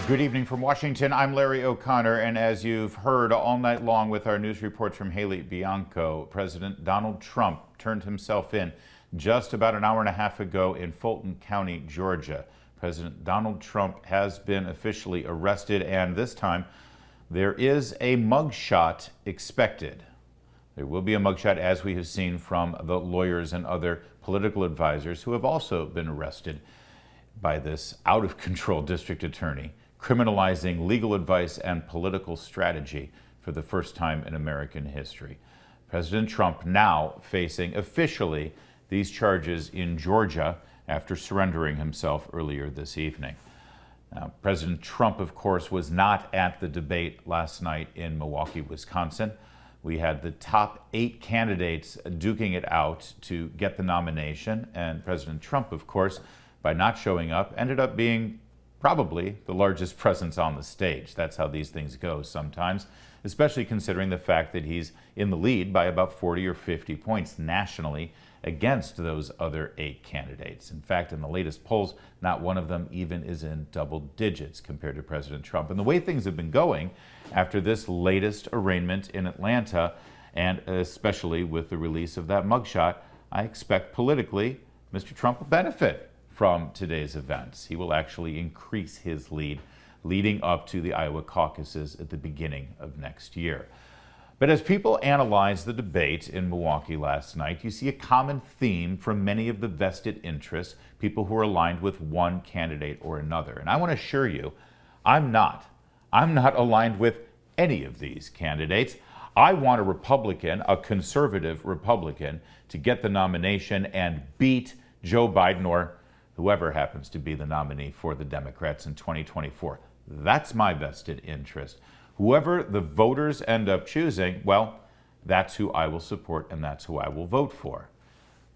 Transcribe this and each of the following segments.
Good evening from Washington. I'm Larry O'Connor, and as you've heard all night long with our news reports from Haley Bianco, President Donald Trump turned himself in just about an hour and a half ago in Fulton County, Georgia. President Donald Trump has been officially arrested, and this time there is a mugshot expected. There will be a mugshot, as we have seen from the lawyers and other political advisors who have also been arrested by this out-of-control district attorney, criminalizing legal advice and political strategy for the first time in American history. President Trump now facing officially these charges in Georgia after surrendering himself earlier this evening. Now, President Trump, of course, was not at the debate last night in Milwaukee, Wisconsin. We had the top 8 candidates duking it out to get the nomination, and President Trump, of course, by not showing up, ended up being probably the largest presence on the stage. That's how these things go sometimes, especially considering the fact that he's in the lead by about 40 or 50 points nationally against those other 8 candidates. In fact, in the latest polls, not one of them even is in double digits compared to President Trump. And the way things have been going after this latest arraignment in Atlanta, and especially with the release of that mugshot, I expect politically Mr. Trump will benefit from today's events. He will actually increase his lead leading up to the Iowa caucuses at the beginning of next year. But as people analyze the debate in Milwaukee last night, you see a common theme from many of the vested interests, people who are aligned with one candidate or another. And I want to assure you, I'm not aligned with any of these candidates. I want a Republican, a conservative Republican, to get the nomination and beat Joe Biden or whoever happens to be the nominee for the Democrats in 2024. That's my vested interest. Whoever the voters end up choosing, well, that's who I will support and that's who I will vote for.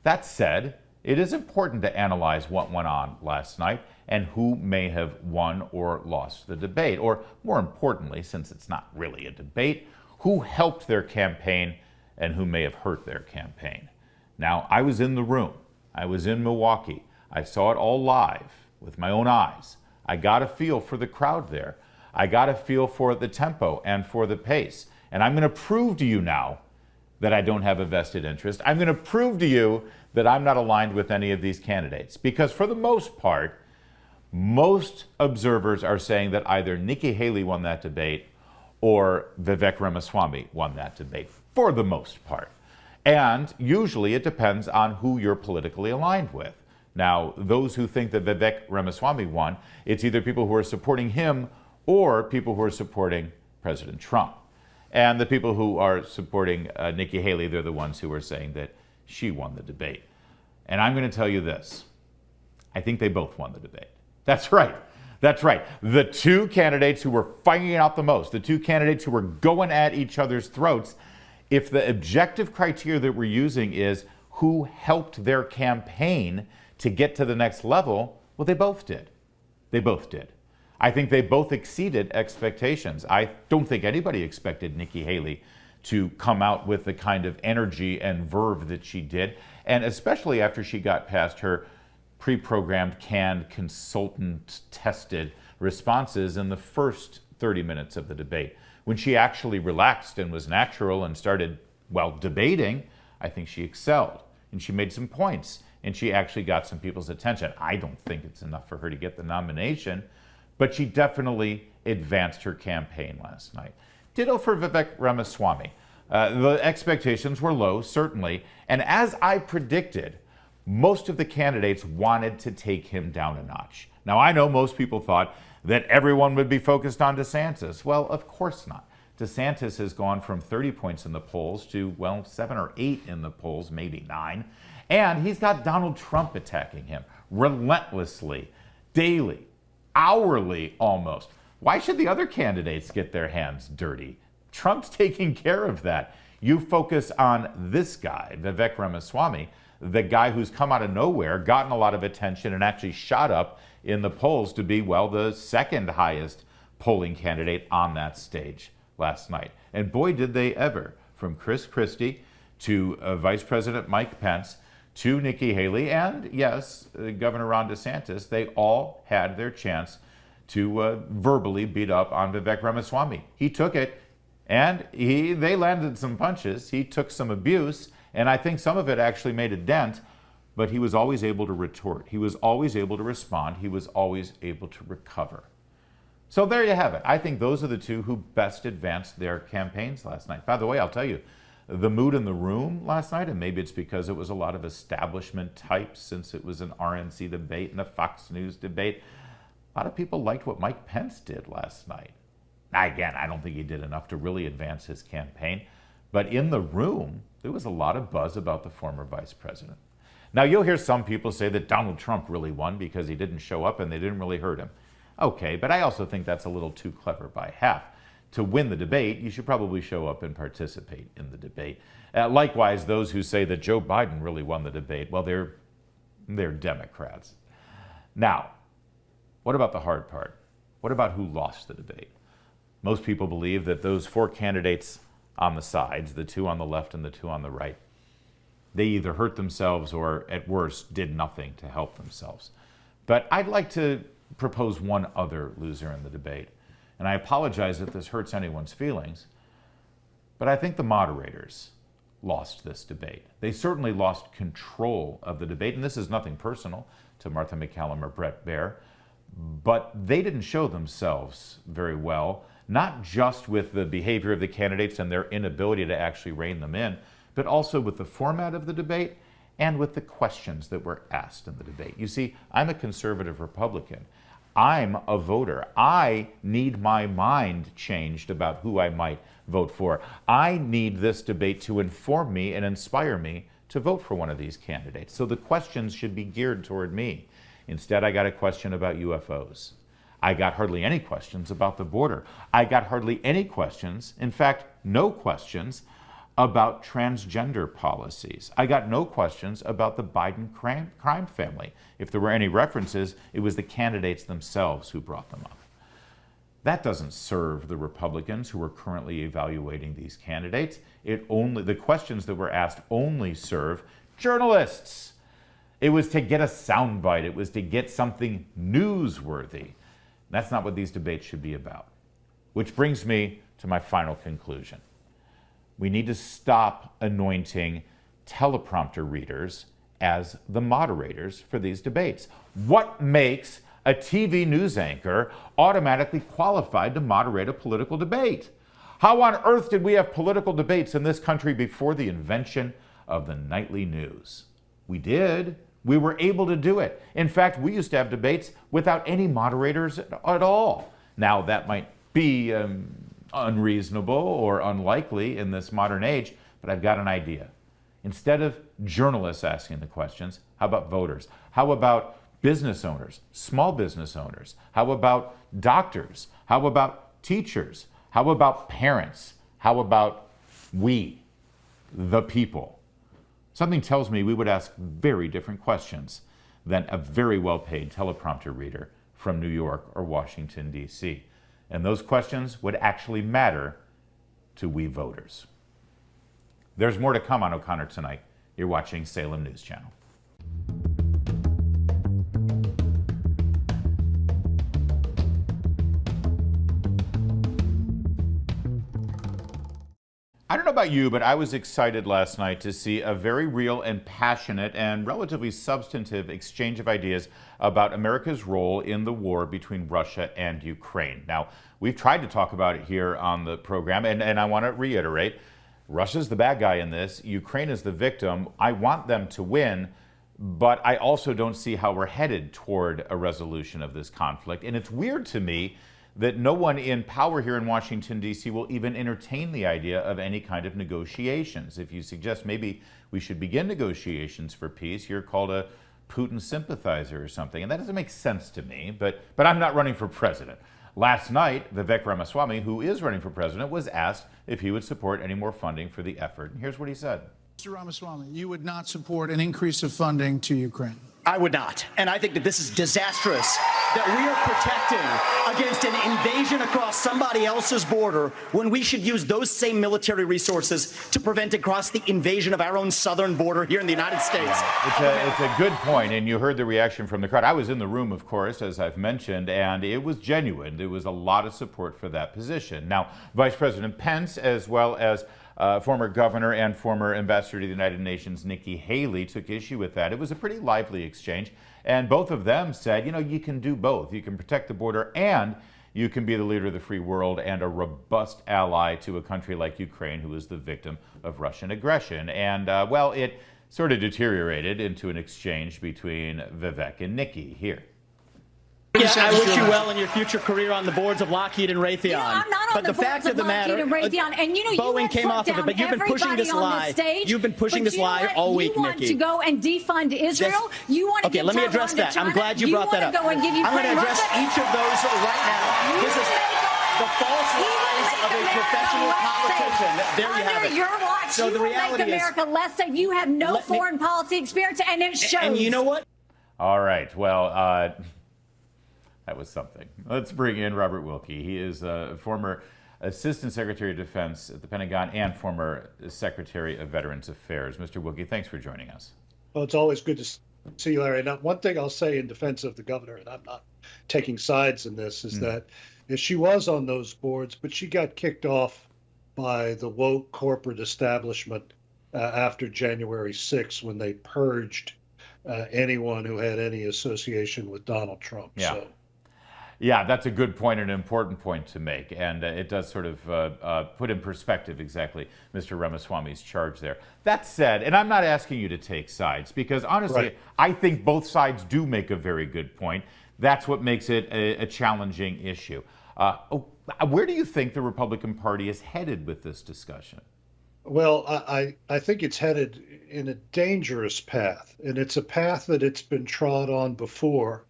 That said, it is important to analyze what went on last night and who may have won or lost the debate. Or more importantly, since it's not really a debate, who helped their campaign and who may have hurt their campaign. Now, I was in the room. I was in Milwaukee. I saw it all live with my own eyes. I got a feel for the crowd there. I got a feel for the tempo and for the pace. And I'm going to prove to you now that I don't have a vested interest. I'm going to prove to you that I'm not aligned with any of these candidates. Because for the most part, most observers are saying that either Nikki Haley won that debate or Vivek Ramaswamy won that debate, for the most part. And usually it depends on who you're politically aligned with. Now, those who think that Vivek Ramaswamy won, it's either people who are supporting him or people who are supporting President Trump. And the people who are supporting Nikki Haley, they're the ones who are saying that she won the debate. And I'm going to tell you this. I think they both won the debate. That's right. That's right. The 2 candidates who were fighting it out the most, the 2 candidates who were going at each other's throats, if the objective criteria that we're using is who helped their campaign to get to the next level, well, they both did. They both did. I think they both exceeded expectations. I don't think anybody expected Nikki Haley to come out with the kind of energy and verve that she did, and especially after she got past her pre-programmed, canned, consultant-tested responses in the first 30 minutes of the debate. When she actually relaxed and was natural and started, well, debating, I think she excelled, and she made some points. And she actually got some people's attention. I don't think it's enough for her to get the nomination, but she definitely advanced her campaign last night. Ditto for Vivek Ramaswamy. The expectations were low, certainly, and as I predicted, most of the candidates wanted to take him down a notch. Now, I know most people thought that everyone would be focused on DeSantis. Well, of course not. DeSantis has gone from 30 points in the polls to, well, 7 or 8 in the polls, maybe 9. And he's got Donald Trump attacking him relentlessly, daily, hourly almost. Why should the other candidates get their hands dirty? Trump's taking care of that. You focus on this guy, Vivek Ramaswamy, the guy who's come out of nowhere, gotten a lot of attention, and actually shot up in the polls to be, well, the second highest polling candidate on that stage last night. And boy, did they ever, from Chris Christie to Vice President Mike Pence to Nikki Haley and, yes, Governor Ron DeSantis, they all had their chance to verbally beat up on Vivek Ramaswamy. He took it, and they landed some punches. He took some abuse, and I think some of it actually made a dent, but he was always able to retort. He was always able to respond. He was always able to recover. So there you have it. I think those are the two who best advanced their campaigns last night. By the way, I'll tell you, the mood in the room last night, and maybe it's because it was a lot of establishment types since it was an RNC debate and a Fox News debate, a lot of people liked what Mike Pence did last night. Now, again, I don't think he did enough to really advance his campaign, but in the room, there was a lot of buzz about the former vice president. Now, you'll hear some people say that Donald Trump really won because he didn't show up and they didn't really hurt him. Okay, but I also think that's a little too clever by half. To win the debate, you should probably show up and participate in the debate. Likewise, those who say that Joe Biden really won the debate, well, they're Democrats. Now, what about the hard part? What about who lost the debate? Most people believe that those four candidates on the sides, the two on the left and the two on the right, they either hurt themselves or, at worst, did nothing to help themselves. But I'd like to propose one other loser in the debate. And I apologize if this hurts anyone's feelings, but I think the moderators lost this debate. They certainly lost control of the debate, and this is nothing personal to Martha McCallum or Brett Baer, but they didn't show themselves very well, not just with the behavior of the candidates and their inability to actually rein them in, but also with the format of the debate and with the questions that were asked in the debate. You see, I'm a conservative Republican. I'm a voter. I need my mind changed about who I might vote for. I need this debate to inform me and inspire me to vote for one of these candidates. So the questions should be geared toward me. Instead, I got a question about UFOs. I got hardly any questions about the border. I got hardly any questions, in fact, no questions, about transgender policies. I got no questions about the Biden crime family. If there were any references, it was the candidates themselves who brought them up. That doesn't serve the Republicans who are currently evaluating these candidates. The questions that were asked only serve journalists. It was to get a soundbite. It was to get something newsworthy. That's not what these debates should be about. Which brings me to my final conclusion. We need to stop anointing teleprompter readers as the moderators for these debates. What makes a TV news anchor automatically qualified to moderate a political debate? How on earth did we have political debates in this country before the invention of the nightly news? We did. We were able to do it. In fact, we used to have debates without any moderators at all. Now, that might be unreasonable or unlikely in this modern age, but I've got an idea. Instead of journalists asking the questions, how about voters? How about business owners, small business owners? How about doctors? How about teachers? How about parents? How about we, the people? Something tells me we would ask very different questions than a very well-paid teleprompter reader from New York or Washington, D.C. And those questions would actually matter to we voters. There's more to come on O'Connor Tonight. You're watching Salem News Channel. I don't know about you, but I was excited last night to see a very real and passionate and relatively substantive exchange of ideas about America's role in the war between Russia and Ukraine. Now, we've tried to talk about it here on the program, and I want to reiterate, Russia's the bad guy in this. Ukraine is the victim. I want them to win, but I also don't see how we're headed toward a resolution of this conflict. And it's weird to me that no one in power here in Washington, D.C. will even entertain the idea of any kind of negotiations. If you suggest maybe we should begin negotiations for peace, you're called a Putin sympathizer or something. And that doesn't make sense to me, but I'm not running for president. Last night, Vivek Ramaswamy, who is running for president, was asked if he would support any more funding for the effort. And here's what he said. Mr. Ramaswamy, you would not support an increase of funding to Ukraine? I would not. And I think that this is disastrous. that we are protecting against an invasion across somebody else's border when we should use those same military resources to prevent across the invasion of our own southern border here in the United States. It's a good point, and you heard the reaction from the crowd. I was in the room, of course, as I've mentioned, and it was genuine. There was a lot of support for that position. Now, Vice President Pence, as well as former governor and former ambassador to the United Nations, Nikki Haley, took issue with that. It was a pretty lively exchange, and both of them said, you know, you can do both. You can protect the border and you can be the leader of the free world and a robust ally to a country like Ukraine, who is the victim of Russian aggression. And, well, it sort of deteriorated into an exchange between Vivek and Nikki here. Yeah, I wish you well in your future career on the boards of Lockheed and Raytheon. You know, I'm not on but the fact of the matter, and you know, Boeing came off of it, but you've been pushing this lie. You've been pushing this lie all week, Nikki. You want to go and defund Israel? You want to okay, let me address that. I'm glad you brought that up. I'm going to address each of those right now. This is the false lies of a professional politician. There you have it. Your watch, so the reality is, America less safe. You have no foreign policy experience, and it shows. And you know what? All right. Well, that was something. Let's bring in Robert Wilkie. He is a former Assistant Secretary of Defense at the Pentagon and former Secretary of Veterans Affairs. Mr. Wilkie, thanks for joining us. Well, it's always good to see you, Larry. Now, one thing I'll say in defense of the governor, and I'm not taking sides in this, is that she was on those boards, but she got kicked off by the woke corporate establishment after January 6th when they purged anyone who had any association with Donald Trump. Yeah. So. Yeah, that's a good point and an important point to make, and it does sort of put in perspective exactly Mr. Ramaswamy's charge there. That said, and I'm not asking you to take sides, because honestly, Right. I think both sides do make a very good point. That's what makes it a challenging issue. Where do you think the Republican Party is headed with this discussion? Well, I think it's headed in a dangerous path, and it's a path that it's been trod on before.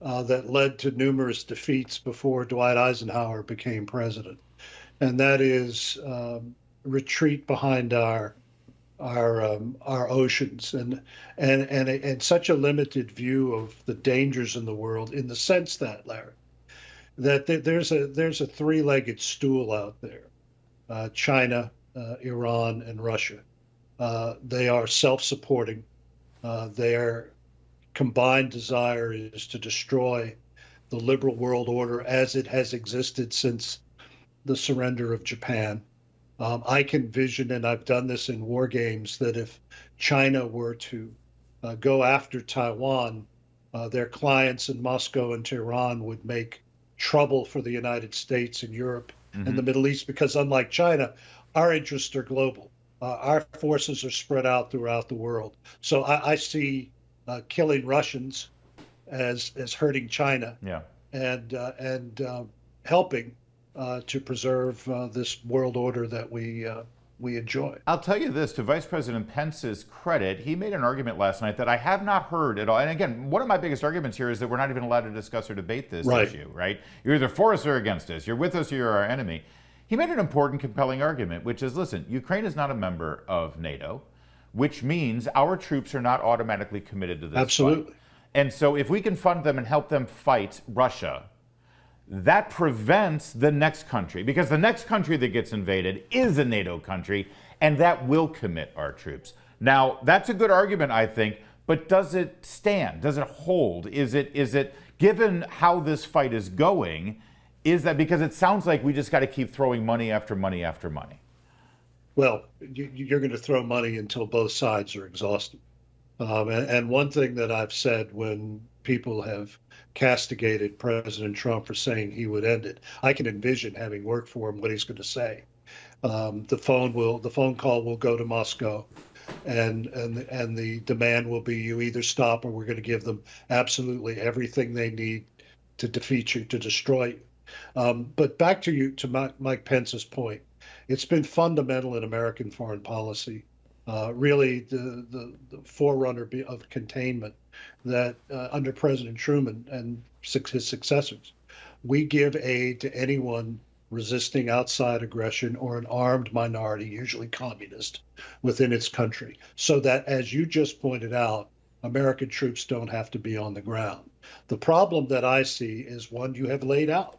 That led to numerous defeats before Dwight Eisenhower became president, and that is retreat behind our oceans and such a limited view of the dangers in the world. In the sense that, Larry, that there's a three-legged stool out there: China, Iran, and Russia. They are self-supporting. Their combined desire is to destroy the liberal world order as it has existed since the surrender of Japan. I can vision, and I've done this in war games, that if China were to go after Taiwan, their clients in Moscow and Tehran would make trouble for the United States and Europe and the Middle East, because unlike China, our interests are global. Our forces are spread out throughout the world. So I see killing Russians as hurting China, and helping to preserve this world order that we enjoy. I'll tell you this, to Vice President Pence's credit, he made an argument last night that I have not heard at all. And again, one of my biggest arguments here is that we're not even allowed to discuss or debate this issue, right? You're either for us or against us. You're with us or you're our enemy. He made an important, compelling argument, which is, listen, Ukraine is not a member of NATO, which means our troops are not automatically committed to this Absolutely. fight. And so if we can fund them and help them fight Russia, that prevents the next country, because the next country that gets invaded is a NATO country, and that will commit our troops. Now, that's a good argument, I think, but does it stand? Does it hold? Is it given how this fight is going, is that because it sounds like we just got to keep throwing money after money after money? Well, you're going to throw money until both sides are exhausted. And one thing that I've said when people have castigated President Trump for saying he would end it, I can envision, having worked for him, what he's going to say. The phone call will go to Moscow, and the demand will be, you either stop or we're going to give them absolutely everything they need to defeat you, to destroy you. But back to Mike Pence's point, it's been fundamental in American foreign policy, really the forerunner of containment, that under President Truman and his successors, we give aid to anyone resisting outside aggression or an armed minority, usually communist, within its country, so that, as you just pointed out, American troops don't have to be on the ground. The problem that I see is one you have laid out,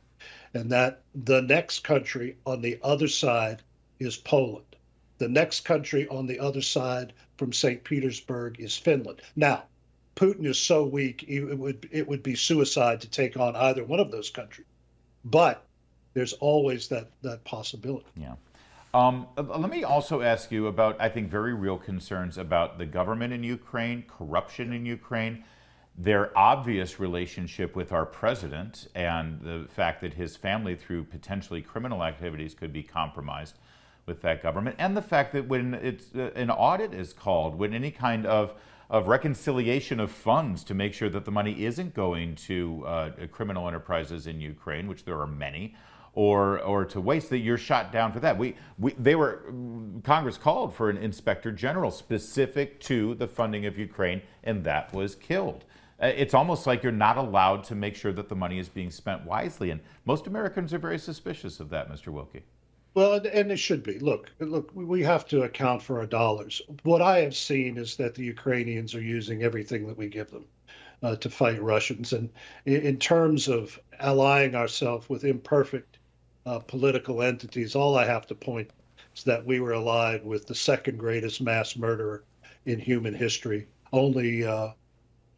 and that the next country on the other side is Poland. The next country on the other side from St. Petersburg is Finland. Now, Putin is so weak, it would be suicide to take on either one of those countries. But there's always that possibility. Yeah. Let me also ask you about, I think, very real concerns about the government in Ukraine, corruption in Ukraine, their obvious relationship with our president, and the fact that his family, through potentially criminal activities, could be compromised with that government, and the fact that when an audit is called, when any kind of reconciliation of funds to make sure that the money isn't going to criminal enterprises in Ukraine, which there are many, or to waste, that you're shot down for that. Congress called for an inspector general specific to the funding of Ukraine, and that was killed. It's almost like you're not allowed to make sure that the money is being spent wisely, and most Americans are very suspicious of that, Mr. Wilkie. Well, and it should be. Look, we have to account for our dollars. What I have seen is that the Ukrainians are using everything that we give them to fight Russians. And in terms of allying ourselves with imperfect political entities, all I have to point is that we were allied with the second greatest mass murderer in human history, only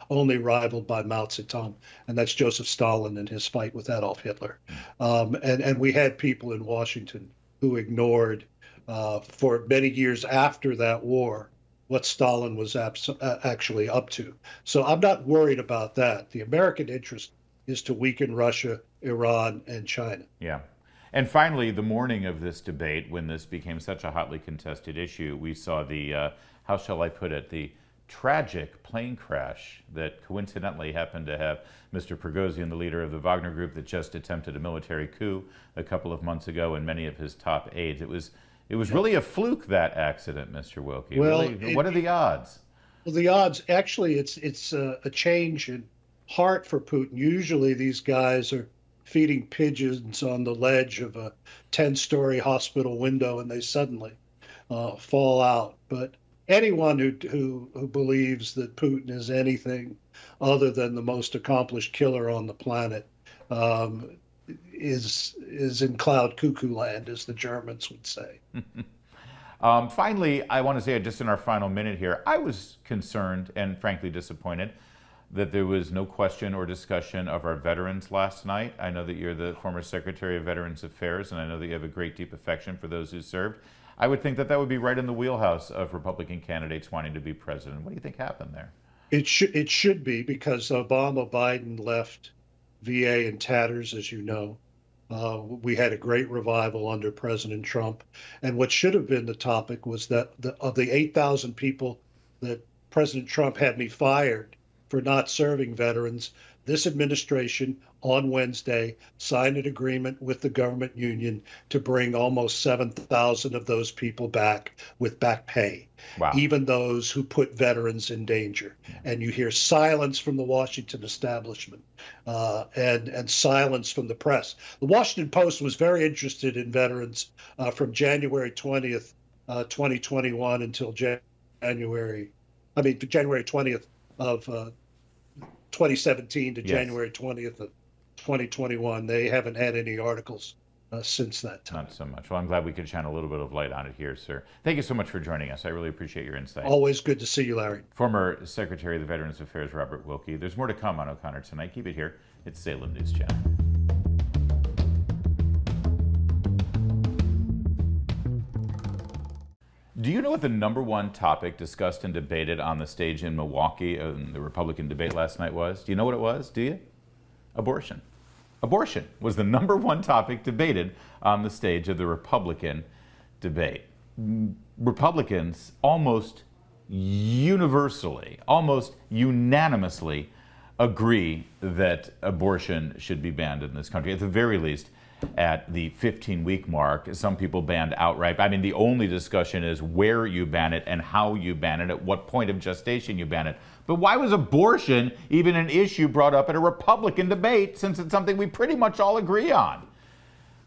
rivaled by Mao Zedong, and that's Joseph Stalin and his fight with Adolf Hitler. And we had people in Washington who ignored for many years after that war what Stalin was actually up to. So I'm not worried about that. The American interest is to weaken Russia, Iran, and China. Yeah. And finally, the morning of this debate, when this became such a hotly contested issue, we saw the, how shall I put it, the tragic plane crash that coincidentally happened to have Mr. Prigozhin, the leader of the Wagner Group that just attempted a military coup a couple of months ago, and many of his top aides. It was really a fluke, that accident, Mr. Wilkie. Well, really, what are the odds? Well, the odds, actually, it's a change in heart for Putin. Usually these guys are feeding pigeons on the ledge of a 10-story hospital window and they suddenly fall out. But anyone who believes that Putin is anything other than the most accomplished killer on the planet is in cloud cuckoo land, as the Germans would say. Finally, I want to say, just in our final minute here, I was concerned and frankly disappointed that there was no question or discussion of our veterans last night. I know that you're the former Secretary of Veterans Affairs, and I know that you have a great deep affection for those who served. I would think that that would be right in the wheelhouse of Republican candidates wanting to be president. What do you think happened there? It should be, because Biden left VA in tatters, as you know. We had a great revival under President Trump. And what should have been the topic was that of the 8,000 people that President Trump had me fired for not serving veterans, this administration on Wednesday signed an agreement with the government union to bring almost 7,000 of those people back with back pay, wow, even those who put veterans in danger. And you hear silence from the Washington establishment and silence from the press. The Washington Post was very interested in veterans from January 20th, 2021 until January 20th of 2017 to January 20th of 2021. They haven't had any articles since that time. Not so much. Well, I'm glad we could shine a little bit of light on it here, sir. Thank you so much for joining us. I really appreciate your insight. Always good to see you, Larry. Former Secretary of the Veterans Affairs, Robert Wilkie. There's more to come on O'Connor tonight. Keep it here. It's Salem News Channel. Do you know what the #1 topic discussed and debated on the stage in Milwaukee in the Republican debate last night was? Do you know what it was? Do you? Abortion. Abortion was the #1 topic debated on the stage of the Republican debate. Republicans almost universally, almost unanimously agree that abortion should be banned in this country, at the very least at the 15-week mark. Some people banned outright. I mean, the only discussion is where you ban it and how you ban it, at what point of gestation you ban it. But why was abortion even an issue brought up at a Republican debate, since it's something we pretty much all agree on?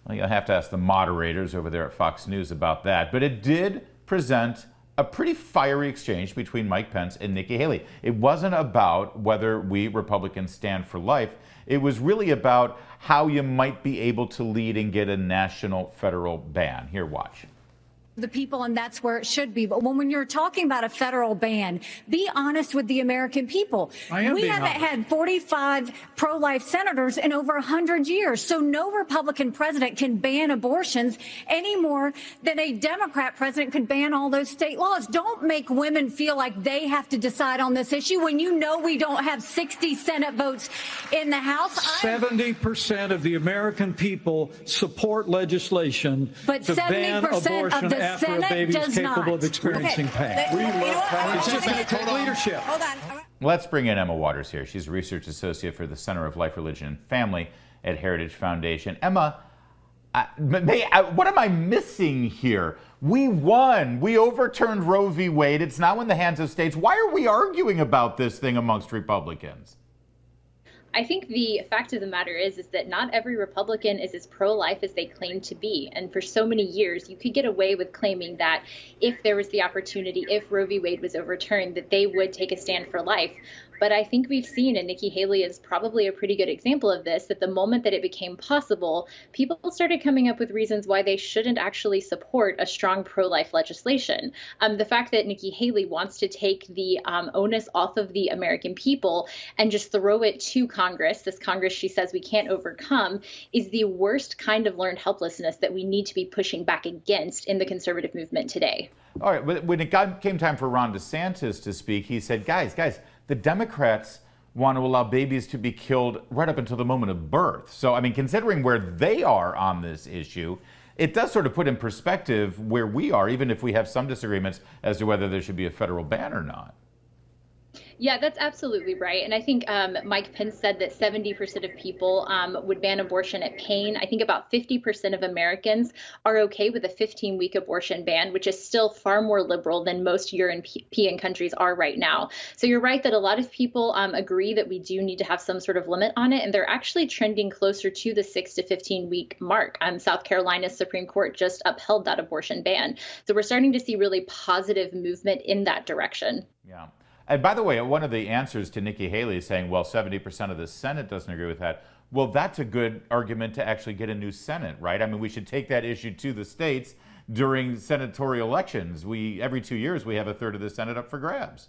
Well, you'll have to ask the moderators over there at Fox News about that. But it did present a pretty fiery exchange between Mike Pence and Nikki Haley. It wasn't about whether we Republicans stand for life. It was really about how you might be able to lead and get a national federal ban. Here, watch. The people, and that's where it should be. But when you're talking about a federal ban, be honest with the American people. We haven't had 45 pro-life senators in over 100 years. So no Republican president can ban abortions any more than a Democrat president could ban all those state laws. Don't make women feel like they have to decide on this issue when you know we don't have 60 Senate votes in the House. 70% of the American people support legislation but to ban 70% abortion of the after Senate a baby is does capable not. of experiencing pain. It's just going to take leadership. Hold on. Let's bring in Emma Waters here. She's a research associate for the Center of Life, Religion, and Family at Heritage Foundation. Emma, what am I missing here? We won. We overturned Roe v. Wade. It's now in the hands of states. Why are we arguing about this thing amongst Republicans? I think the fact of the matter is that not every Republican is as pro-life as they claim to be. And for so many years, you could get away with claiming that if there was the opportunity, if Roe v. Wade was overturned, that they would take a stand for life. But I think we've seen, and Nikki Haley is probably a pretty good example of this, that the moment that it became possible, people started coming up with reasons why they shouldn't actually support a strong pro-life legislation. The fact that Nikki Haley wants to take the onus off of the American people and just throw it to Congress, this Congress she says we can't overcome, is the worst kind of learned helplessness that we need to be pushing back against in the conservative movement today. All right, when it came time for Ron DeSantis to speak, he said, guys, the Democrats want to allow babies to be killed right up until the moment of birth. So, I mean, considering where they are on this issue, it does sort of put in perspective where we are, even if we have some disagreements as to whether there should be a federal ban or not. Yeah, that's absolutely right. And I think Mike Pence said that 70% of people would ban abortion at pain. I think about 50% of Americans are okay with a 15-week abortion ban, which is still far more liberal than most European countries are right now. So you're right that a lot of people agree that we do need to have some sort of limit on it. And they're actually trending closer to the 6 to 15-week mark. South Carolina's Supreme Court just upheld that abortion ban. So we're starting to see really positive movement in that direction. Yeah. And by the way, one of the answers to Nikki Haley saying, well, 70% of the Senate doesn't agree with that. Well, that's a good argument to actually get a new Senate, right? I mean, we should take that issue to the states during senatorial elections. Every 2 years, we have a third of the Senate up for grabs.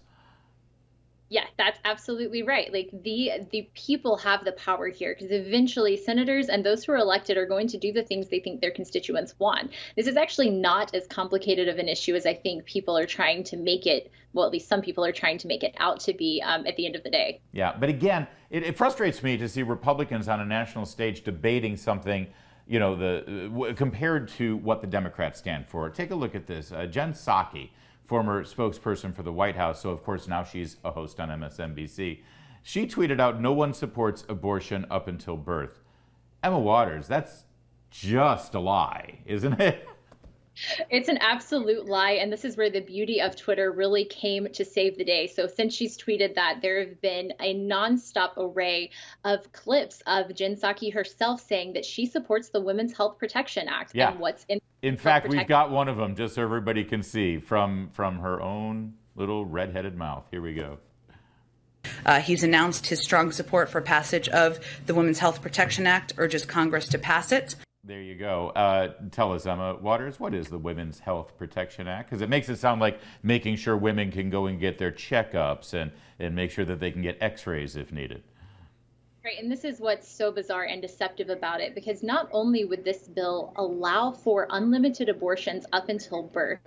Yeah, that's absolutely right. Like the people have the power here because eventually senators and those who are elected are going to do the things they think their constituents want. This is actually not as complicated of an issue as I think people are trying to make it. Well, at least some people are trying to make it out to be at the end of the day. Yeah, but again, it frustrates me to see Republicans on a national stage debating something, you know, compared to what the Democrats stand for. Take a look at this. Jen Psaki, former spokesperson for the White House, so of course now she's a host on MSNBC. She tweeted out, "No one supports abortion up until birth." Emma Waters, that's just a lie, isn't it? It's an absolute lie, and this is where the beauty of Twitter really came to save the day. So since she's tweeted that, there have been a nonstop array of clips of Jen Psaki herself saying that she supports the Women's Health Protection Act. Yeah. And what's in fact, we've got one of them just so everybody can see from her own little red-headed mouth. Here we go. He's announced his strong support for passage of the Women's Health Protection Act, urges Congress to pass it. There you go. Tell us, Emma Waters, what is the Women's Health Protection Act? Because it makes it sound like making sure women can go and get their checkups and make sure that they can get x-rays if needed. Right, and this is what's so bizarre and deceptive about it, because not only would this bill allow for unlimited abortions up until birth,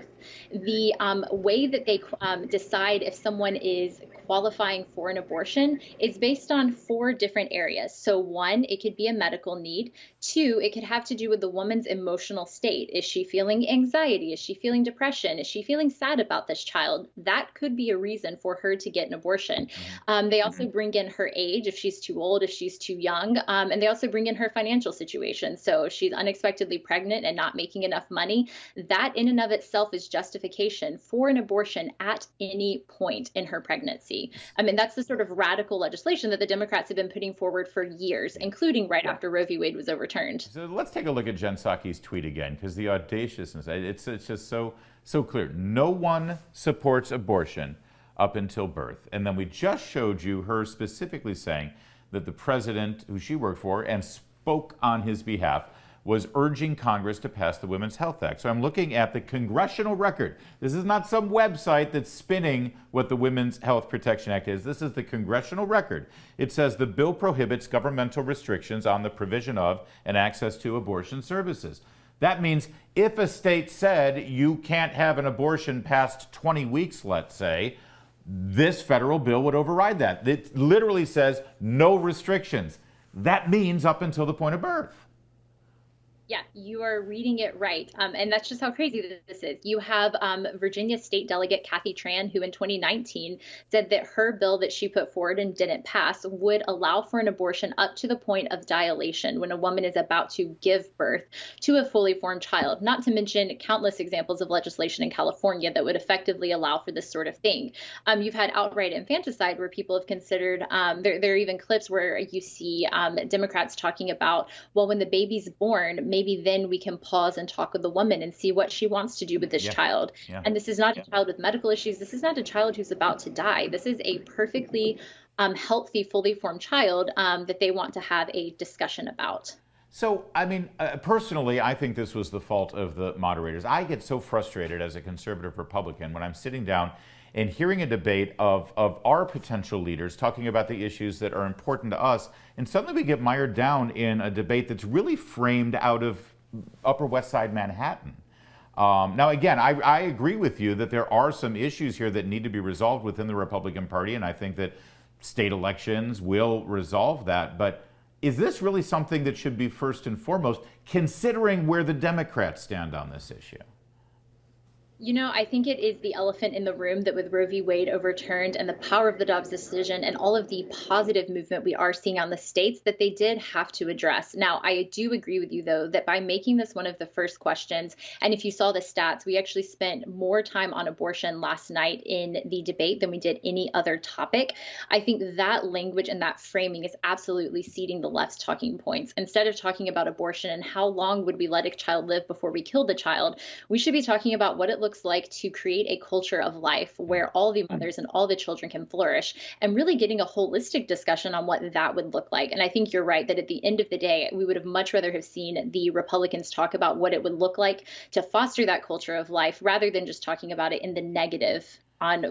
the way that they decide if someone is qualifying for an abortion is based on 4 different areas. So 1, it could be a medical need. 2, it could have to do with the woman's emotional state. Is she feeling anxiety? Is she feeling depression? Is she feeling sad about this child? That could be a reason for her to get an abortion. They also bring in her age, if she's too old, if she's too young, and they also bring in her financial situation. So if she's unexpectedly pregnant and not making enough money, that in and of itself is justification for an abortion at any point in her pregnancy. be. I mean, that's the sort of radical legislation that the Democrats have been putting forward for years, including right after Roe v. Wade was overturned. So let's take a look at Jen Psaki's tweet again, because the audaciousness, it's just so clear. No one supports abortion up until birth. And then we just showed you her specifically saying that the president, who she worked for and spoke on his behalf, was urging Congress to pass the Women's Health Act. So I'm looking at the congressional record. This is not some website that's spinning what the Women's Health Protection Act is. This is the congressional record. It says the bill prohibits governmental restrictions on the provision of and access to abortion services. That means if a state said you can't have an abortion past 20 weeks, let's say, this federal bill would override that. It literally says no restrictions. That means up until the point of birth. Yeah, you are reading it right. And that's just how crazy this is. You have Virginia State Delegate Kathy Tran, who in 2019 said that her bill that she put forward and didn't pass would allow for an abortion up to the point of dilation when a woman is about to give birth to a fully formed child, not to mention countless examples of legislation in California that would effectively allow for this sort of thing. You've had outright infanticide where people have considered, there are even clips where you see Democrats talking about, well, when the baby's born, maybe then we can pause and talk with the woman and see what she wants to do with this child. And this is not a child with medical issues. This is not a child who's about to die. This is a perfectly healthy, fully formed child that they want to have a discussion about. So, I mean, personally, I think this was the fault of the moderators. I get so frustrated as a conservative Republican when I'm sitting down and hearing a debate of our potential leaders talking about the issues that are important to us, and suddenly we get mired down in a debate that's really framed out of Upper West Side Manhattan. Now, again, I agree with you that there are some issues here that need to be resolved within the Republican Party, and I think that state elections will resolve that. But is this really something that should be first and foremost, considering where the Democrats stand on this issue? You know, I think it is the elephant in the room that with Roe v. Wade overturned and the power of the Dobbs decision and all of the positive movement we are seeing on the states that they did have to address. Now, I do agree with you, though, that by making this one of the first questions, and if you saw the stats, we actually spent more time on abortion last night in the debate than we did any other topic. I think that language and that framing is absolutely ceding the left's talking points. Instead of talking about abortion and how long would we let a child live before we kill the child, we should be talking about what it looks like to create a culture of life where all the mothers and all the children can flourish, and really getting a holistic discussion on what that would look like. And I think you're right that at the end of the day, we would have much rather have seen the Republicans talk about what it would look like to foster that culture of life rather than just talking about it in the negative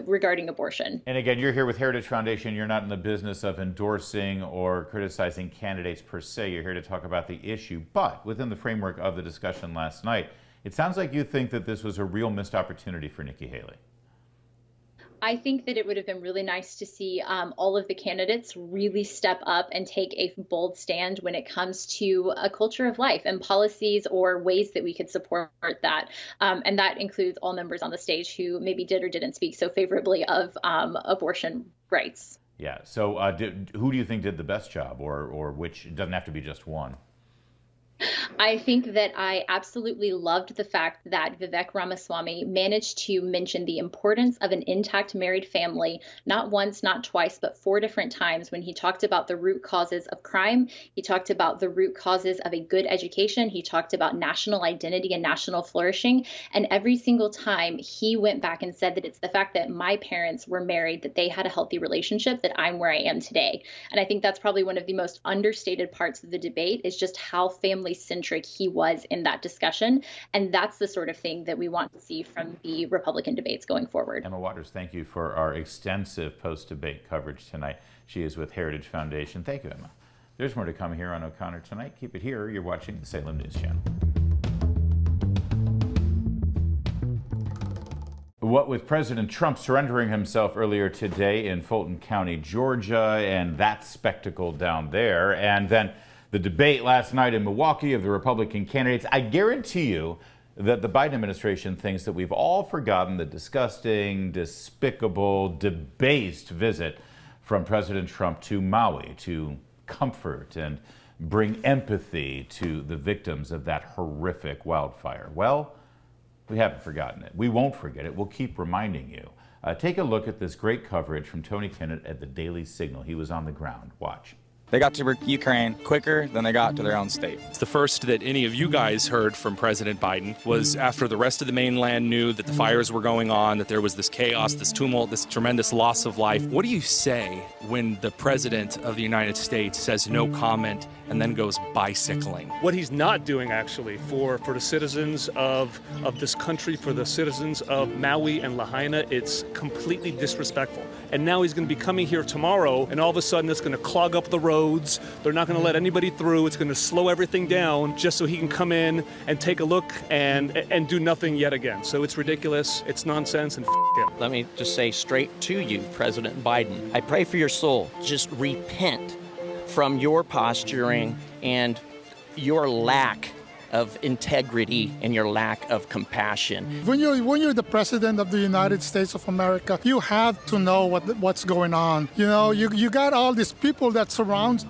regarding abortion. And again, you're here with Heritage Foundation. You're not in the business of endorsing or criticizing candidates per se. You're here to talk about the issue. But within the framework of the discussion last night, it sounds like you think that this was a real missed opportunity for Nikki Haley. I think that it would have been really nice to see all of the candidates really step up and take a bold stand when it comes to a culture of life and policies or ways that we could support that. And that includes all members on the stage who maybe did or didn't speak so favorably of abortion rights. Yeah. So who do you think did the best job, or which? It doesn't have to be just one. I think that I absolutely loved the fact that Vivek Ramaswamy managed to mention the importance of an intact married family, not once, not twice, but 4 different times when he talked about the root causes of crime. He talked about the root causes of a good education. He talked about national identity and national flourishing. And every single time he went back and said that it's the fact that my parents were married, that they had a healthy relationship, that I'm where I am today. And I think that's probably one of the most understated parts of the debate is just how family-centric he was in that discussion. And that's the sort of thing that we want to see from the Republican debates going forward. Emma Waters, thank you for our extensive post-debate coverage tonight. She is with Heritage Foundation. Thank you, Emma. There's more to come here on O'Connor Tonight. Keep it here. You're watching the Salem News Channel. What with President Trump surrendering himself earlier today in Fulton County, Georgia, and that spectacle down there, and then the debate last night in Milwaukee of the Republican candidates, I guarantee you that the Biden administration thinks that we've all forgotten the disgusting, despicable, debased visit from President Trump to Maui to comfort and bring empathy to the victims of that horrific wildfire. Well, we haven't forgotten it. We won't forget it. We'll keep reminding you Take a look at this great coverage from Tony Kinnett at the Daily Signal. He was on the ground. Watch. They got to Ukraine quicker than they got to their own state. It's the first that any of you guys heard from President Biden was after the rest of the mainland knew that the fires were going on, that there was this chaos, this tumult, this tremendous loss of life. What do you say when the President of the United States says no comment and then goes bicycling? What he's not doing, actually, for the citizens of this country, for the citizens of Maui and Lahaina, it's completely disrespectful. And now he's going to be coming here tomorrow, and all of a sudden it's going to clog up the roads. They're not going to let anybody through. It's going to slow everything down just so he can come in and take a look and do nothing yet again. So it's ridiculous. It's nonsense, and him. Let me just say straight to you, President Biden, I pray for your soul. Just repent from your posturing and your lack of integrity and your lack of compassion. When you're the president of the United States of America, you have to know what's going on. You know, you got all these people that surround,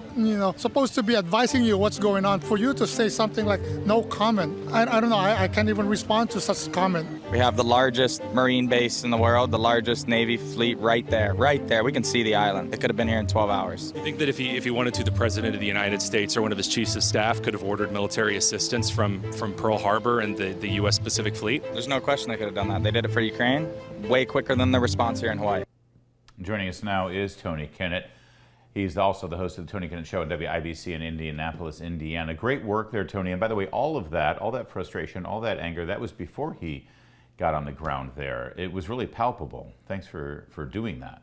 supposed to be advising you what's going on. For you to say something like no comment, I don't know, I can't even respond to such comment. We have the largest Marine base in the world, the largest Navy fleet right there. We can see the island. It could have been here in 12 hours. You think that if he wanted to, the President of the United States or one of his chiefs of staff could have ordered military assistance from Pearl Harbor and the U.S. Pacific Fleet? There's no question they could have done that. They did it for Ukraine way quicker than the response here in Hawaii. Joining us now is Tony Kinnett. He's also the host of the Tony Kinnett Show at WIBC in Indianapolis, Indiana. Great work there, Tony. And by the way, all that frustration, all that anger, that was before he got on the ground there. It was really palpable. Thanks for doing that.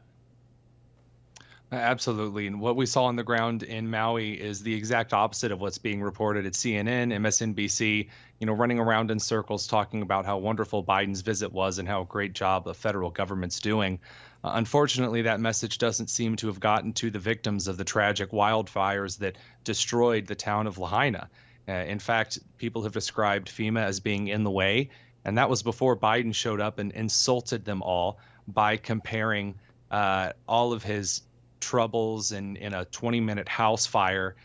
Absolutely. And what we saw on the ground in Maui is the exact opposite of what's being reported at CNN, MSNBC, running around in circles talking about how wonderful Biden's visit was and how great job the federal government's doing. Unfortunately, that message doesn't seem to have gotten to the victims of the tragic wildfires that destroyed the town of Lahaina. In fact, people have described FEMA as being in the way, and that was before Biden showed up and insulted them all by comparing all of his troubles in a 20-minute house fire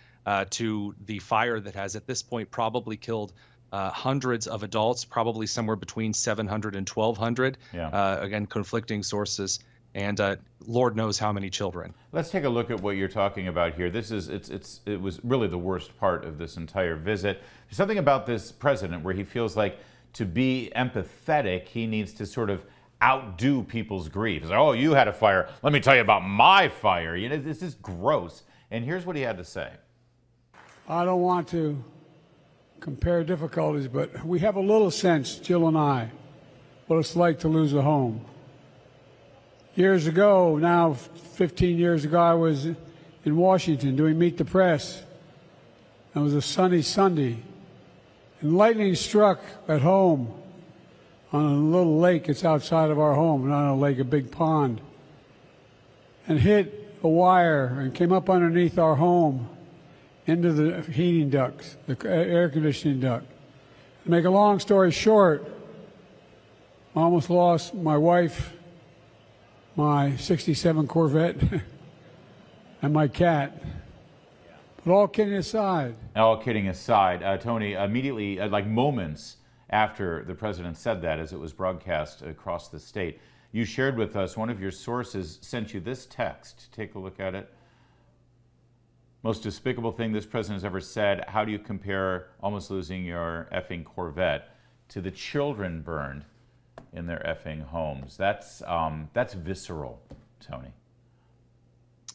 to the fire that has at this point probably killed hundreds of adults, probably somewhere between 700 and 1,200. Again, conflicting sources, and Lord knows how many children. Let's take a look at what you're talking about here. It was really the worst part of this entire visit. There's something about this president where he feels like to be empathetic, he needs to sort of outdo people's grief. It's like, oh, you had a fire. Let me tell you about my fire. This is gross. And here's what he had to say. I don't want to compare difficulties, but we have a little sense, Jill and I, what it's like to lose a home. Years ago, now 15 years ago, I was in Washington doing Meet the Press. It was a sunny Sunday, and lightning struck at home on a little lake that's outside of our home, not a lake, a big pond, and hit a wire and came up underneath our home into the heating ducts, the air conditioning duct. To make a long story short, I almost lost my wife, my 67 Corvette, and my cat. But all kidding aside. Tony, immediately, like moments after the president said that, as it was broadcast across the state, you shared with us one of your sources sent you this text. Take a look at it. Most despicable thing this president has ever said. How do you compare almost losing your effing Corvette to the children burned in their effing homes? That's visceral, Tony.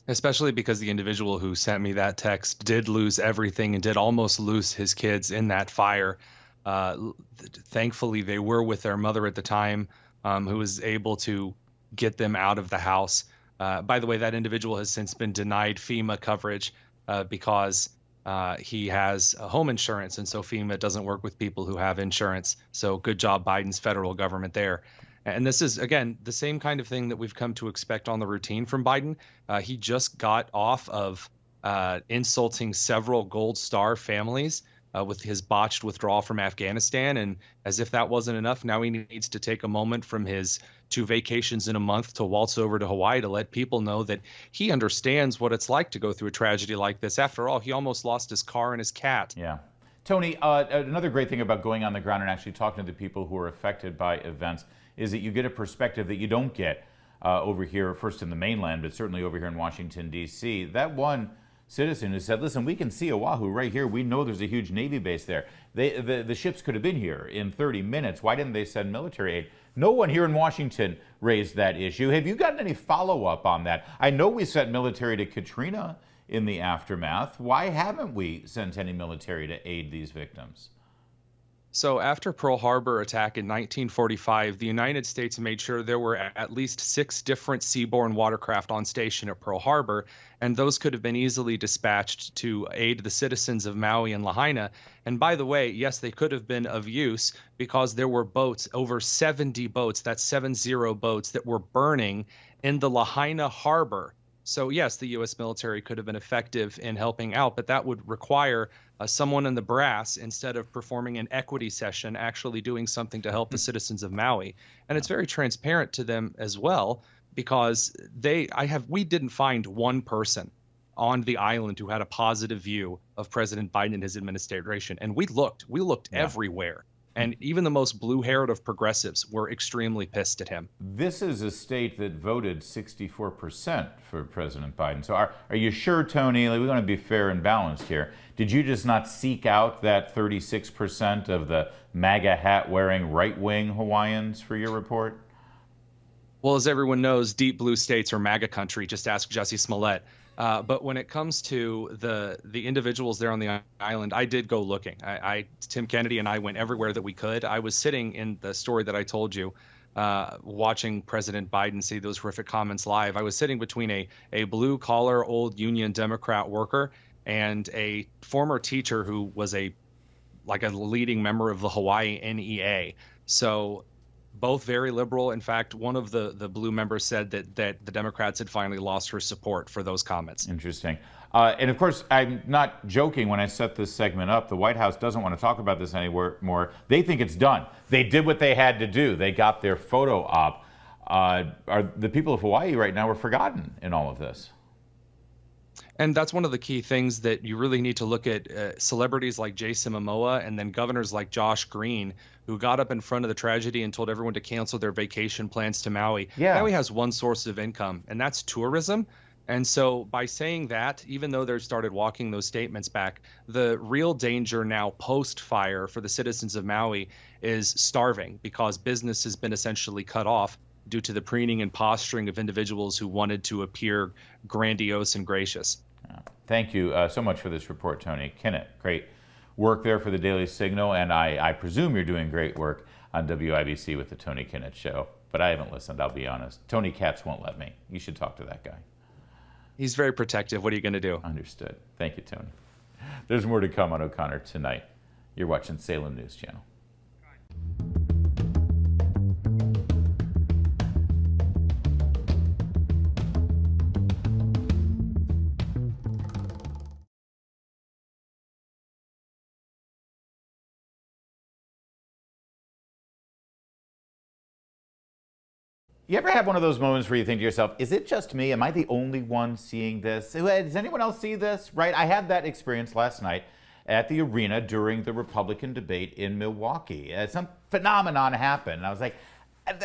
Especially because the individual who sent me that text did lose everything and did almost lose his kids in that fire. Thankfully, they were with their mother at the time, who was able to get them out of the house. By the way, that individual has since been denied FEMA coverage because he has home insurance, and so FEMA doesn't work with people who have insurance. So good job, Biden's federal government there. And this is, again, the same kind of thing that we've come to expect on the routine from Biden. He just got off of insulting several Gold Star families with his botched withdrawal from Afghanistan. And as if that wasn't enough, now he needs to take a moment from his 2 vacations in a month to waltz over to Hawaii to let people know that he understands what it's like to go through a tragedy like this. After all, he almost lost his car and his cat. Yeah. Tony, another great thing about going on the ground and actually talking to the people who are affected by events is that you get a perspective that you don't get over here, first in the mainland, but certainly over here in Washington, D.C. That one citizen who said, listen, we can see Oahu right here. We know there's a huge Navy base there. The ships could have been here in 30 minutes. Why didn't they send military aid? No one here in Washington raised that issue. Have you gotten any follow-up on that? I know we sent military to Katrina in the aftermath. Why haven't we sent any military to aid these victims? So after Pearl Harbor attack in 1945, the United States made sure there were at least 6 different seaborne watercraft on station at Pearl Harbor, and those could have been easily dispatched to aid the citizens of Maui and Lahaina. And by the way, yes, they could have been of use because there were boats, over 70 boats, that's 70 boats, that were burning in the Lahaina harbor. So yes, the U.S. military could have been effective in helping out, but that would require someone in the brass, instead of performing an equity session, actually doing something to help the citizens of Maui. And it's very transparent to them as well, because we didn't find one person on the island who had a positive view of President Biden and his administration. And we looked everywhere. And even the most blue-haired of progressives were extremely pissed at him. This is a state that voted 64% for President Biden. So are you sure, Tony, we want to be fair and balanced here, did you just not seek out that 36% of the MAGA hat-wearing right-wing Hawaiians for your report? Well, as everyone knows, deep blue states are MAGA country. Just ask Jussie Smollett. But when it comes to the individuals there on the island, I did go looking. Tim Kennedy and I went everywhere that we could. I was sitting in the story that I told you, watching President Biden say those horrific comments live. I was sitting between a blue-collar old Union Democrat worker and a former teacher who was a leading member of the Hawaii NEA. So both very liberal. In fact, one of the blue members said that the Democrats had finally lost her support for those comments. Interesting. And of course, I'm not joking when I set this segment up. The White House doesn't want to talk about this anymore. They think it's done. They did what they had to do. They got their photo op. Are the people of Hawaii right now are forgotten in all of this? And that's one of the key things that you really need to look at. Celebrities like Jason Momoa and then governors like Josh Green, who got up in front of the tragedy and told everyone to cancel their vacation plans to Maui. Yeah. Maui has one source of income, and that's tourism. And so by saying that, even though they started walking those statements back, the real danger now post-fire for the citizens of Maui is starving, because business has been essentially cut off due to the preening and posturing of individuals who wanted to appear grandiose and gracious. Thank you so much for this report, Tony Kinnett. Great work there for the Daily Signal, and I presume you're doing great work on WIBC with the Tony Kinnett Show, but I haven't listened, I'll be honest. Tony Katz won't let me. You should talk to that guy. He's very protective. What are you going to do? Understood. Thank you, Tony. There's more to come on O'Connor tonight. You're watching Salem News Channel. You ever have one of those moments where you think to yourself, is it just me? Am I the only one seeing this? Does anyone else see this? Right? I had that experience last night at the arena during the Republican debate in Milwaukee. Some phenomenon happened, and I was like,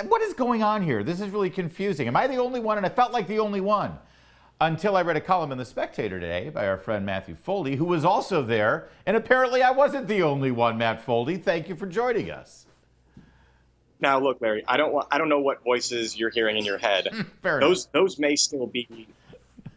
what is going on here? This is really confusing. Am I the only one? And I felt like the only one. Until I read a column in The Spectator today by our friend Matthew Foldy, who was also there, and apparently I wasn't the only one, Matt Foldy. Thank you for joining us. Now, look, Larry, I don't know what voices you're hearing in your head. Those may still be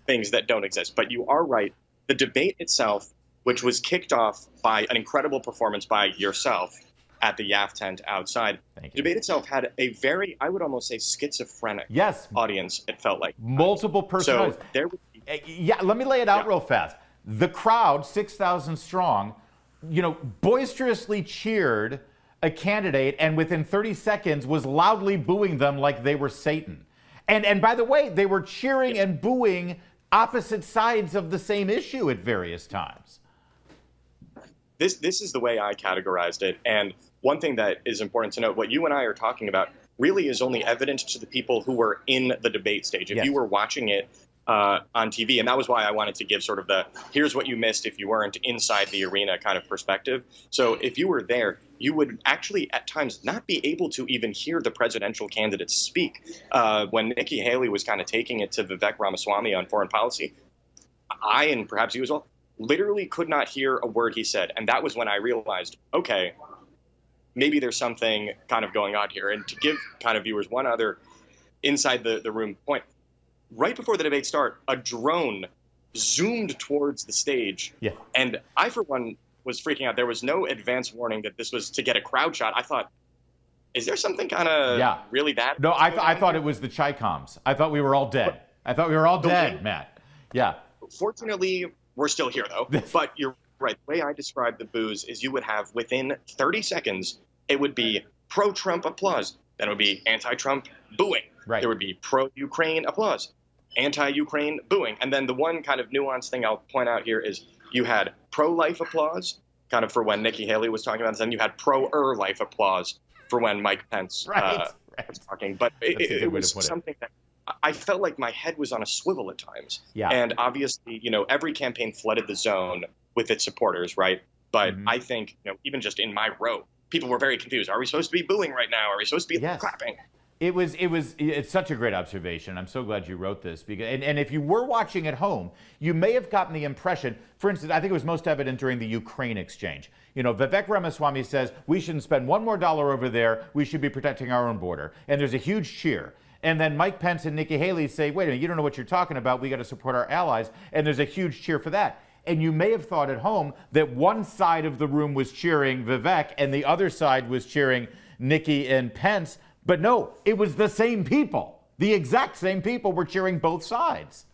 things that don't exist, but you are right. The debate itself, which was kicked off by an incredible performance by yourself at the YAF tent outside, the debate itself had a very, I would almost say, schizophrenic audience, it felt like. Multiple personalities. So there would be, yeah, let me lay it out real fast. The crowd, 6,000 strong, boisterously cheered a candidate, and within 30 seconds was loudly booing them like they were Satan. And by the way, they were cheering and booing opposite sides of the same issue at various times. This is the way I categorized it. And one thing that is important to note, what you and I are talking about really is only evident to the people who were in the debate stage. If you were watching it on TV. And that was why I wanted to give sort of the here's what you missed if you weren't inside the arena kind of perspective. So if you were there, you would actually at times not be able to even hear the presidential candidates speak. When Nikki Haley was kind of taking it to Vivek Ramaswamy on foreign policy, I, and perhaps you as well, literally could not hear a word he said. And that was when I realized, okay, maybe there's something kind of going on here. And to give kind of viewers one other inside the room point, right before the debate start, a drone zoomed towards the stage. Yeah. And I, for one, was freaking out. There was no advance warning that this was to get a crowd shot. I thought, is there something kind of really bad? No, I thought it was the Chi-Coms. I thought we were all dead. I thought we were all dead, Matt. Yeah. Fortunately, we're still here, though. But you're right. The way I described the booze is you would have within 30 seconds, it would be pro-Trump applause. Then it would be anti-Trump booing. Right. There would be pro-Ukraine applause, anti-Ukraine booing. And then the one kind of nuanced thing I'll point out here is you had pro-life applause, kind of for when Nikki Haley was talking about this, and you had pro-life applause for when Mike Pence was talking. But it was something that I felt like my head was on a swivel at times. Yeah. And obviously, every campaign flooded the zone with its supporters, right? But I think, even just in my row, people were very confused. Are we supposed to be booing right now? Are we supposed to be clapping? It's such a great observation. I'm so glad you wrote this because, and if you were watching at home, you may have gotten the impression, for instance, I think it was most evident during the Ukraine exchange. Vivek Ramaswamy says, we shouldn't spend one more dollar over there. We should be protecting our own border. And there's a huge cheer. And then Mike Pence and Nikki Haley say, wait a minute, you don't know what you're talking about. We got to support our allies. And there's a huge cheer for that. And you may have thought at home that one side of the room was cheering Vivek and the other side was cheering Nikki and Pence. But no, it was the same people. The exact same people were cheering both sides.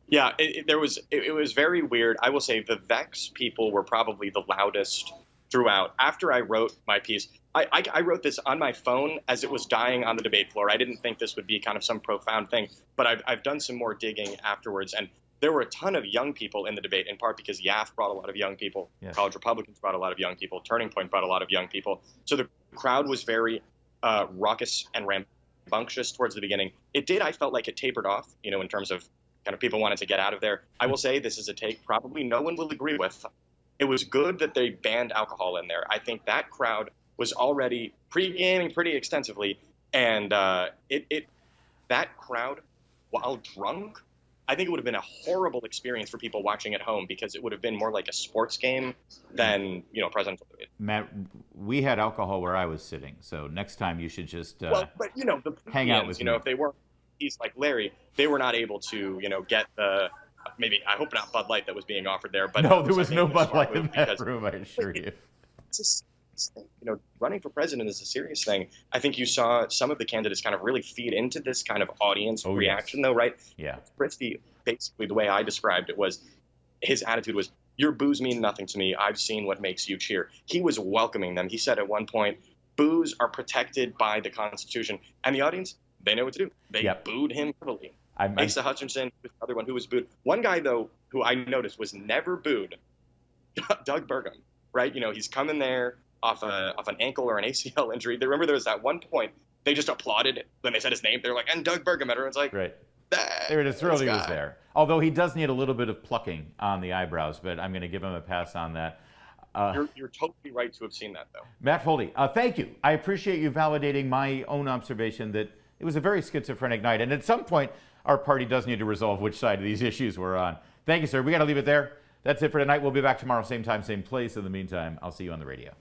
Yeah, it was very weird. I will say Vivek's people were probably the loudest throughout. After I wrote my piece, I wrote this on my phone as it was dying on the debate floor. I didn't think this would be kind of some profound thing, but I've done some more digging afterwards. And there were a ton of young people in the debate, in part because YAF brought a lot of young people. Yes. College Republicans brought a lot of young people. Turning Point brought a lot of young people. So the crowd was very raucous and rambunctious towards the beginning. I felt like it tapered off, in terms of kind of people wanted to get out of there. I will say this is a take probably no one will agree with. It was good that they banned alcohol in there. I think that crowd was already pre-gaming pretty extensively. And that crowd, while drunk, I think it would have been a horrible experience for people watching at home because it would have been more like a sports game than, presidential debate. Matt, we had alcohol where I was sitting, so next time you should just the hang out with me. If they weren't, he's like Larry, they were not able to, get the maybe I hope not Bud Light that was being offered there, but no, there was no Bud Light in that room. I assure you. It's just, running for president is a serious thing. I think you saw some of the candidates kind of really feed into this kind of audience reaction, though, right? Yeah. Christie, basically, the way I described it was, his attitude was, your boos mean nothing to me. I've seen what makes you cheer. He was welcoming them. He said at one point, boos are protected by the Constitution. And the audience, they know what to do. They booed him heavily. Asa Hutchinson was another one who was booed. One guy, though, who I noticed was never booed, Doug Burgum, right? He's coming there off an ankle or an ACL injury. Remember there was that one point they just applauded when they said his name. They were like, and Doug Burgum. Everyone's like, right. They were just thrilled he was there. Although he does need a little bit of plucking on the eyebrows, but I'm going to give him a pass on that. You're totally right to have seen that, though. Matt Foldy, thank you. I appreciate you validating my own observation that it was a very schizophrenic night. And at some point, our party does need to resolve which side of these issues we're on. Thank you, sir. We got to leave it there. That's it for tonight. We'll be back tomorrow, same time, same place. In the meantime, I'll see you on the radio.